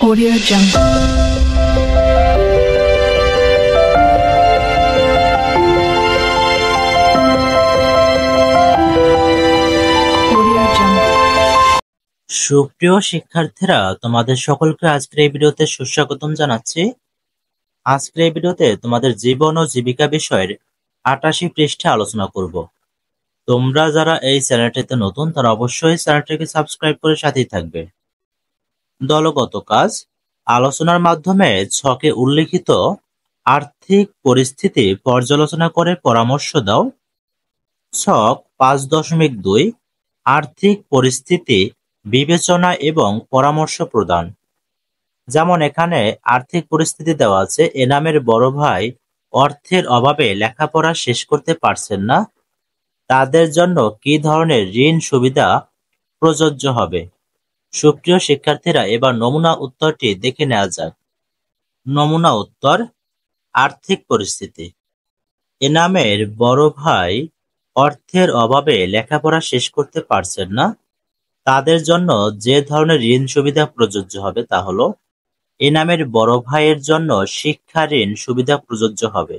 Audio Jungle. সুপ্রিয় শিক্ষার্থীরা, তোমাদের সকলকে আজকের এই ভিডিওতে সুস্বাগতম জানাচ্ছি। আজকের এই ভিডিওতে তোমাদের জীবন ও জীবিকা বিষয়ের ৮৮ পৃষ্ঠা আলোচনা করব। তোমরা যারা এই চ্যানেলটিতে নতুন তারা অবশ্যই চ্যানেলটিকে সাবস্ক্রাইব করে সাথেই থাকবে। দলগত কাজ আলোচনার মাধ্যমে ছকে উল্লিখিত আর্থিক পরিস্থিতি পর্যালোচনা করে পরামর্শ দাও। ছক ৫.২ আর্থিক পরিস্থিতি বিবেচনা এবং পরামর্শ প্রদান। যেমন এখানে আর্থিক পরিস্থিতি দেওয়া আছে, এনামের বড় ভাই অর্থের অভাবে লেখাপড়া শেষ করতে পারছেন না, তাদের জন্য কি ধরনের ঋণ সুবিধা প্রযোজ্য হবে? সুপ্রিয় শিক্ষার্থীরা, এবার নমুনা উত্তরটি দেখে নেওয়া যাক। নমুনা উত্তর: আর্থিক পরিস্থিতি। এনামের বড় ভাই অর্থের অভাবে লেখাপড়া শেষ করতে পারছেন না, তাদের জন্য যে ধরনের ঋণ সুবিধা প্রযোজ্য হবে তা হলো, এনামের বড় ভাইয়ের জন্য শিক্ষা ঋণ সুবিধা প্রযোজ্য হবে।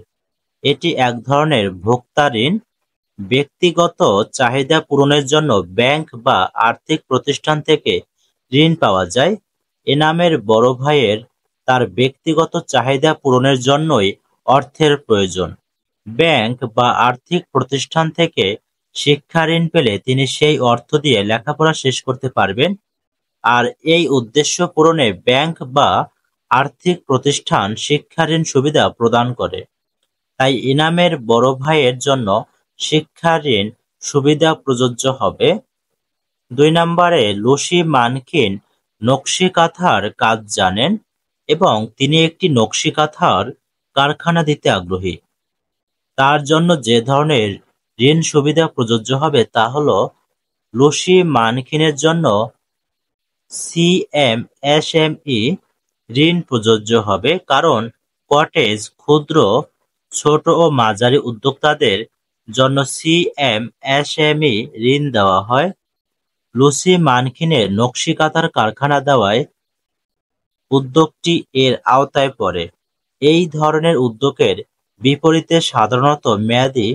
এটি এক ধরনের ভোক্তা ঋণ। ব্যক্তিগত চাহিদা পূরণের জন্য ব্যাংক বা আর্থিক প্রতিষ্ঠান থেকে ঋণ পাওয়া যায়। এনামের বড় ভাইয়ের তার ব্যক্তিগত চাহিদা পূরণের জন্যই অর্থের প্রয়োজন। ব্যাংক বা আর্থিক প্রতিষ্ঠান থেকে শিক্ষা ঋণ পেলে তিনি সেই অর্থ দিয়ে লেখাপড়া শেষ করতে পারবেন। আর এই উদ্দেশ্য পূরণে ব্যাংক বা আর্থিক প্রতিষ্ঠান শিক্ষা ঋণ সুবিধা প্রদান করে। তাই ইনামের বড় ভাইয়ের জন্য শিক্ষা ঋণ সুবিধা প্রযোজ্য হবে। ২ নম্বরে, লুসি মানকিন নকশি কাঁথার কাজ জানেন এবং তিনি একটি নকশি কাঁথার কারখানা দিতে আগ্রহী। তার জন্য যে ধরনের ঋণ সুবিধা প্রযোজ্য হবে তা হলো, লুসি মানকিনের জন্য সিএমএসএমই ঋণ প্রযোজ্য হবে, কারণ কটেজ, ক্ষুদ্র, ছোট ও মাঝারি উদ্যোক্তাদের জন্য সিএমএসএমই ঋণ দেওয়া হয়। লুসি মানকিনের নকশি কাঁথার কারখানা দেওয়ায় উদ্যোগটি এর আওতায় পড়ে। এই ধরনের উদ্যোগের বিপরীতে সাধারণত মেয়াদি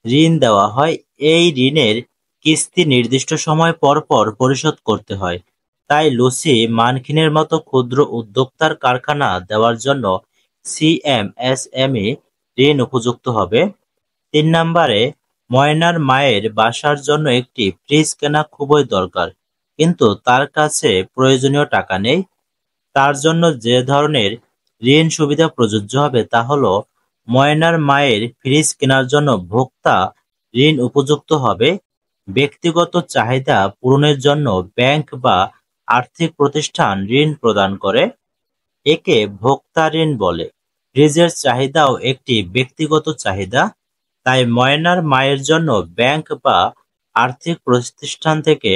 ঋণ দেওয়া হয়। এই ঋণের কিস্তি নির্দিষ্ট সময় পর পর পরিশোধ করতে হয়। তাই লুসি মানকিনের মতো ক্ষুদ্র উদ্যোক্তার কারখানা দেওয়ার জন্য সিএমএসএমই ঋণ উপযুক্ত হবে। ৩ নম্বরে, ময়নার মায়ের বাসার জন্য একটি ফ্রিজ কেনা খুবই দরকার, কিন্তু তার কাছে প্রয়োজনীয় টাকা নেই। তার জন্য যে ধরনের ঋণ সুবিধা প্রযোজ্য হবে তা হলো, ময়নার মায়ের ফ্রিজ কেনার জন্য ভোক্তা ঋণ উপযুক্ত হবে। ব্যক্তিগত চাহিদা পূরণের জন্য ব্যাংক বা আর্থিক প্রতিষ্ঠান ঋণ প্রদান করে, একে ভোক্তা ঋণ বলে। ফ্রিজের চাহিদাও একটি ব্যক্তিগত চাহিদা, তাই ময়নার মায়ের জন্য ব্যাংক বা আর্থিক প্রতিষ্ঠান থেকে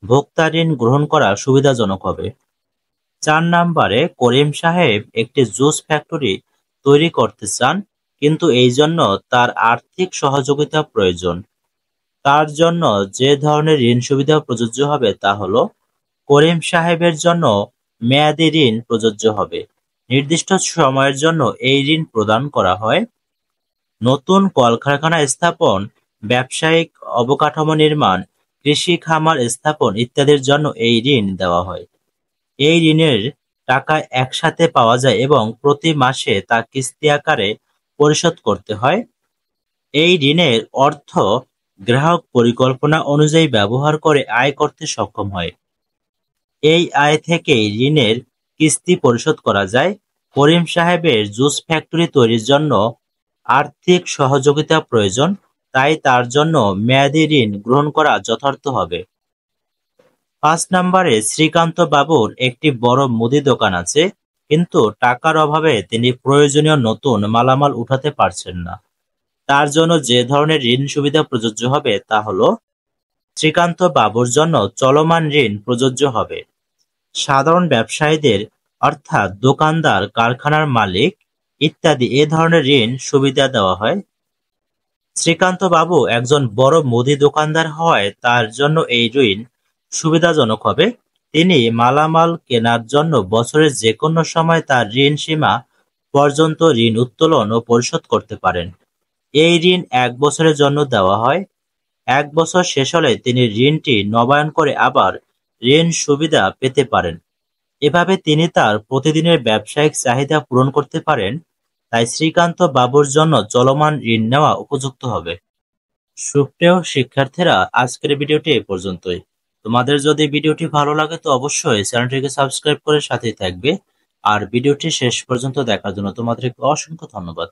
ভোক্তা ঋণ গ্রহণ করা সুবিধাজনক হবে। ৪ নম্বরে, করিম সাহেব একটি জুস ফ্যাক্টরি তৈরি করতে চান, কিন্তু এই জন্য তার আর্থিক সহযোগিতা প্রয়োজন। তার জন্য যে ধরনের ঋণ সুবিধা প্রযোজ্য হবে তা হলো, করিম সাহেবের জন্য মেয়াদি ঋণ প্রযোজ্য হবে। নির্দিষ্ট সময়ের জন্য এই ঋণ প্রদান করা হয়। নতুন কলকারখানা স্থাপন, ব্যবসায়িক অবকাঠামো নির্মাণ, কৃষি খামার স্থাপন ইত্যাদির জন্য এই ঋণ দেওয়া হয়। এই ঋণের টাকা একসাথে পাওয়া যায় এবং প্রতি মাসে তা কিস্তি আকারে পরিশোধ করতে হয়। এই ঋণের অর্থ গ্রাহক পরিকল্পনা অনুযায়ী ব্যবহার করে আয় করতে সক্ষম হয়। এই আয় থেকেই ঋণের কিস্তি পরিশোধ করা যায়। করিম সাহেবের জুস ফ্যাক্টরি তৈরির জন্য আর্থিক সহযোগিতা প্রয়োজন, তাই তার জন্য মেয়াদি ঋণ গ্রহণ করা যথার্থ হবে। ৫ নম্বরে, শ্রীকান্ত বাবুর একটি বড় মুদি দোকান আছে, কিন্তু টাকার অভাবে তিনি প্রয়োজনীয় নতুন মালামাল উঠাতে পারছেন না। তার জন্য যে ধরনের ঋণ সুবিধা প্রযোজ্য হবে তা হলো, শ্রীকান্ত বাবুর জন্য চলমান ঋণ প্রযোজ্য হবে। সাধারণ ব্যবসায়ীদের অর্থাৎ দোকানদার, কারখানার মালিক ইত্যাদি এ ধরনের ঋণ সুবিধা দেওয়া হয়। শ্রীকান্ত বাবু একজন বড় মুদি দোকানদার হওয়ায় তার জন্য এই ঋণ সুবিধাজনক হবে। তিনি মালামাল কেনার জন্য বছরের যেকোনো সময় তার ঋণ সীমা পর্যন্ত ঋণ উত্তোলন ও পরিশোধ করতে পারেন। এই ঋণ 1 বছরের জন্য দেওয়া হয়। 1 বছর শেষ হলে তিনি ঋণটি নবায়ন করে আবার ঋণ সুবিধা পেতে পারেন। এভাবে তিনি তার প্রতিদিনের ব্যবসায়িক চাহিদা পূরণ করতে পারেন। তাই শ্রীকান্ত বাবুর জন্য চলমান ঋণ নেওয়া উপযুক্ত হবে। সুপ্রিয় শিক্ষার্থীরা, আজকের ভিডিওটি এই পর্যন্তই। তোমাদের যদি ভিডিওটি ভালো লাগে তো অবশ্যই চ্যানেলটিকে সাবস্ক্রাইব করে সাথেই থাকবে। আর ভিডিওটি শেষ পর্যন্ত দেখার জন্য তোমাদেরকে অসংখ্য ধন্যবাদ।